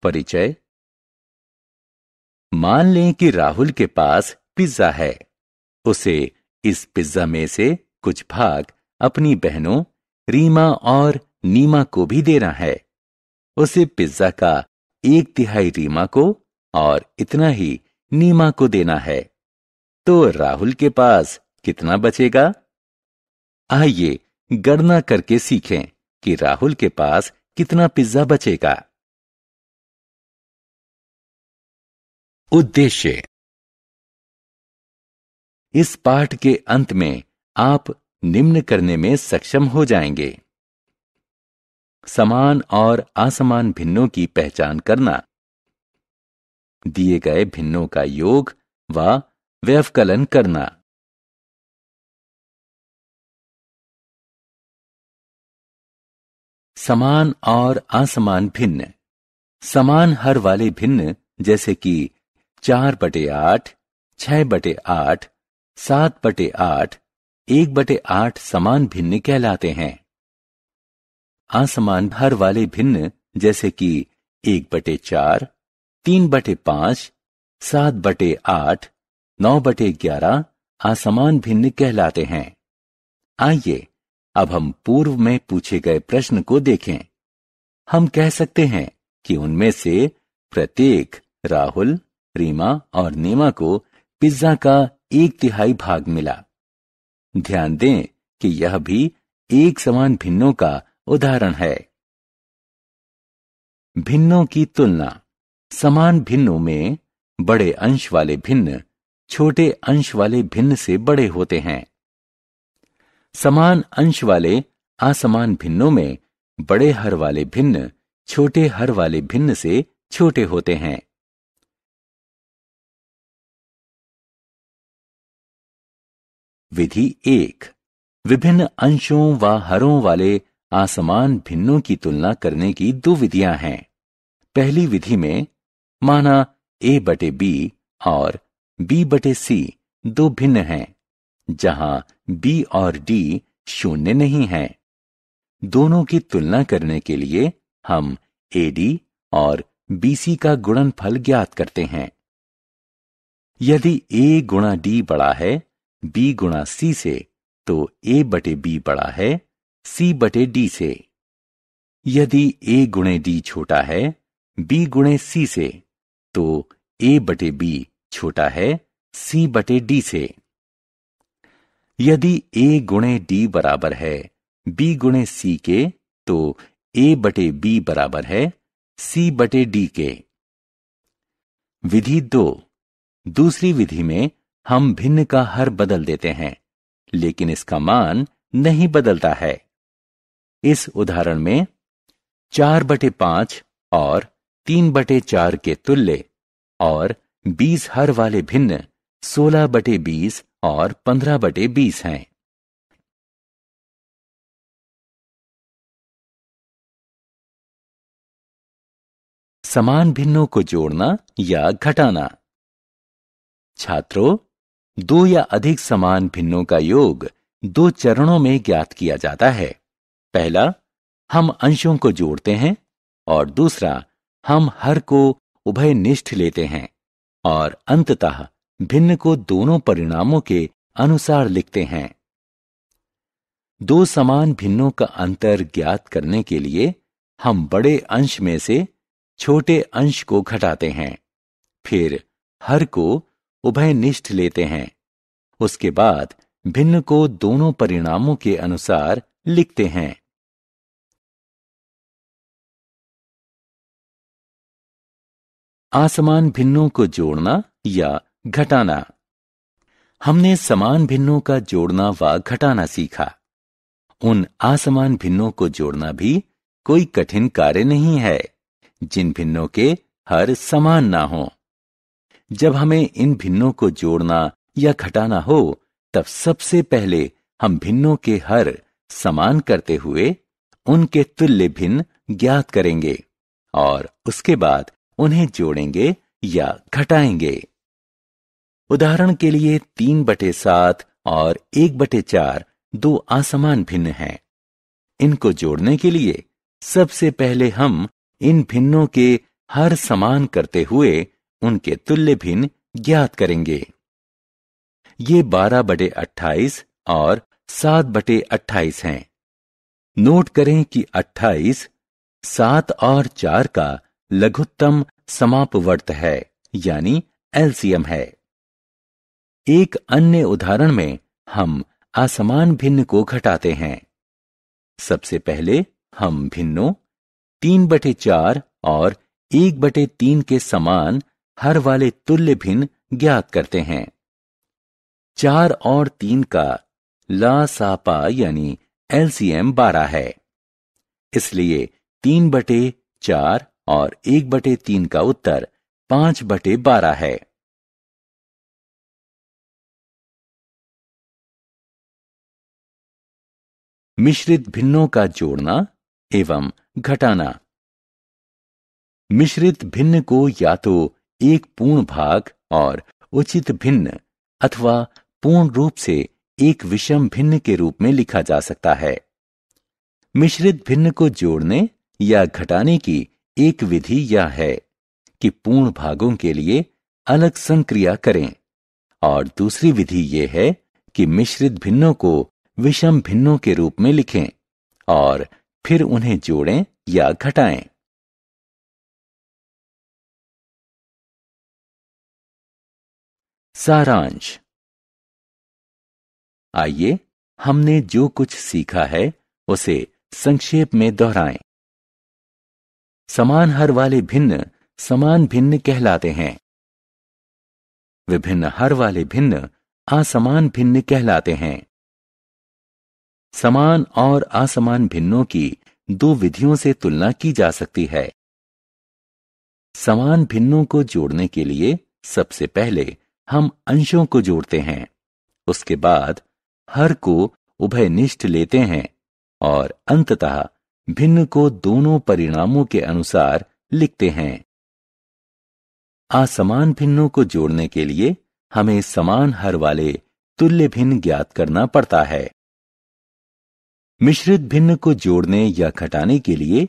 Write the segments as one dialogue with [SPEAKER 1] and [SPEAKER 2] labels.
[SPEAKER 1] परिचय। मान लें कि राहुल के पास पिज्जा है। उसे इस पिज्जा में से कुछ भाग अपनी बहनों रीमा और नीमा को भी देना है। उसे पिज्जा का 1/3 रीमा को और इतना ही नीमा को देना है। तो राहुल के पास कितना बचेगा? आइए गणना करके सीखें कि राहुल के पास कितना पिज्जा बचेगा। उद्देश्य। इस पाठ के अंत में आप निम्न करने में सक्षम हो जाएंगे: समान और असमान भिन्नों की पहचान करना, दिए गए भिन्नों का योग व व्यवकलन करना, समान और असमान भिन्न। समान हर वाले भिन्न जैसे कि 4/8, 6/8, 7/8, 1/8 समान भिन्न कहलाते हैं। असमान हर वाले भिन्न जैसे कि 1/4, 3/5, 7/8, 9/11 असमान भिन्न कहलाते हैं। आइए अब हम पूर्व में पूछे गए प्रश्न को देखें। हम कह सकते हैं कि उनमें से प्रत्येक राहुल, रीमा और नीमा को पिज्जा का 1/3 भाग मिला। ध्यान दें कि यह भी एक समान भिन्नों का उदाहरण है। भिन्नों की तुलना। समान भिन्नों में बड़े अंश वाले भिन्न छोटे अंश वाले भिन्न से बड़े होते हैं। समान अंश वाले असमान भिन्नों में बड़े हर वाले भिन्न छोटे हर वाले भिन्न से छोटे होते हैं। विधि 1। विभिन्न अंशों व हरों वाले असमान भिन्नों की तुलना करने की 2 विधियां हैं। पहली विधि में माना A/B और B/C 2 भिन्न हैं, जहां B और D शून्य नहीं हैं। दोनों की तुलना करने के लिए हम AD और BC का गुणनफल ज्ञात करते हैं। यदि A गुणा D बड़ा है B गुणा C से, तो A/B बड़ा है C/D से। यदि A गुणे D छोटा है B गुणे C से, तो A/B छोटा है C/D से। यदि A गुणे D बराबर है B गुणे C के, तो A/B बराबर है C/D के। विधि 2। दूसरी विधि में हम भिन्न का हर बदल देते हैं, लेकिन इसका मान नहीं बदलता है। इस उदाहरण में 4/5 और 3/4 के तुल्य और 20 हर वाले भिन्न 16/20 और 15/20 हैं। समान भिन्नों को जोड़ना या घटाना। छात्रों, 2 या अधिक समान भिन्नों का योग 2 चरणों में ज्ञात किया जाता है। पहला, हम अंशों को जोड़ते हैं और दूसरा, हम हर को उभयनिष्ठ लेते हैं और अंततः भिन्न को दोनों परिणामों के अनुसार लिखते हैं। 2 समान भिन्नों का अंतर ज्ञात करने के लिए हम बड़े अंश में से छोटे अंश को घटाते हैं, फिर हर को उभयनिष्ठ लेते हैं। उसके बाद भिन्न को दोनों परिणामों के अनुसार लिखते हैं। असमान भिन्नों को जोड़ना या घटाना। हमने समान भिन्नों का जोड़ना व घटाना सीखा। उन असमान भिन्नों को जोड़ना भी कोई कठिन कार्य नहीं है जिन भिन्नों के हर समान ना हो। जब हमें इन भिन्नों को जोड़ना या घटाना हो, तब सबसे पहले हम भिन्नों के हर समान करते हुए उनके तुल्य भिन्न ज्ञात करेंगे और उसके बाद उन्हें जोड़ेंगे या घटाएंगे। उदाहरण के लिए 3/7 और 1/4 2 असमान भिन्न हैं। इनको जोड़ने के लिए सबसे पहले हम इन भिन्नों के हर समान करते हुए उनके तुल्य भिन्न ज्ञात करेंगे। ये 12/28 और 7/28 हैं। नोट करें कि 28 7 और 4 का लघुत्तम समापवर्त है, यानी एलसीएम है। एक अन्य उदाहरण में हम असमान भिन्न को घटाते हैं। सबसे पहले हम भिन्नों 3/4 और 1/3 के समान हर वाले तुल्य भिन्न ज्ञात करते हैं। 4 और 3 का लासापा यानी एलसीएम 12 है। इसलिए 3/4 और 1/3 का उत्तर 5/12 है। मिश्रित भिन्नों का जोड़ना एवं घटाना। मिश्रित भिन्न को या तो एक पूर्ण भाग और उचित भिन्न अथवा पूर्ण रूप से एक विषम भिन्न के रूप में लिखा जा सकता है। मिश्रित भिन्न को जोड़ने या घटाने की एक विधि यह है कि पूर्ण भागों के लिए अलग संक्रिया करें, और दूसरी विधि यह है कि मिश्रित भिन्नों को विषम भिन्नों के रूप में लिखें और फिर उन्हें जोड़ें या घटाएं। सारांश। आइए हमने जो कुछ सीखा है उसे संक्षेप में दोहराएं। समान हर वाले भिन्न समान भिन्न कहलाते हैं। विभिन्न हर वाले भिन्न असमान भिन्न कहलाते हैं। समान और असमान भिन्नों की दो विधियों से तुलना की जा सकती है। समान भिन्नों को जोड़ने के लिए सबसे पहले हम अंशों को जोड़ते हैं, उसके बाद हर को उभयनिष्ठ लेते हैं और अंततः भिन्न को दोनों परिणामों के अनुसार लिखते हैं। असमान भिन्नों को जोड़ने के लिए हमें समान हर वाले तुल्य भिन्न ज्ञात करना पड़ता है। मिश्रित भिन्न को जोड़ने या घटाने के लिए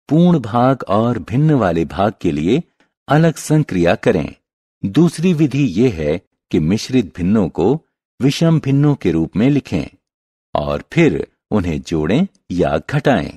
[SPEAKER 1] पूर्ण भाग और भिन्न वाले भाग के लिए अलग संक्रिया करें। दूसरी विधि यह है कि मिश्रित भिन्नों को विषम भिन्नों के रूप में लिखें और फिर उन्हें जोड़ें या घटाएं।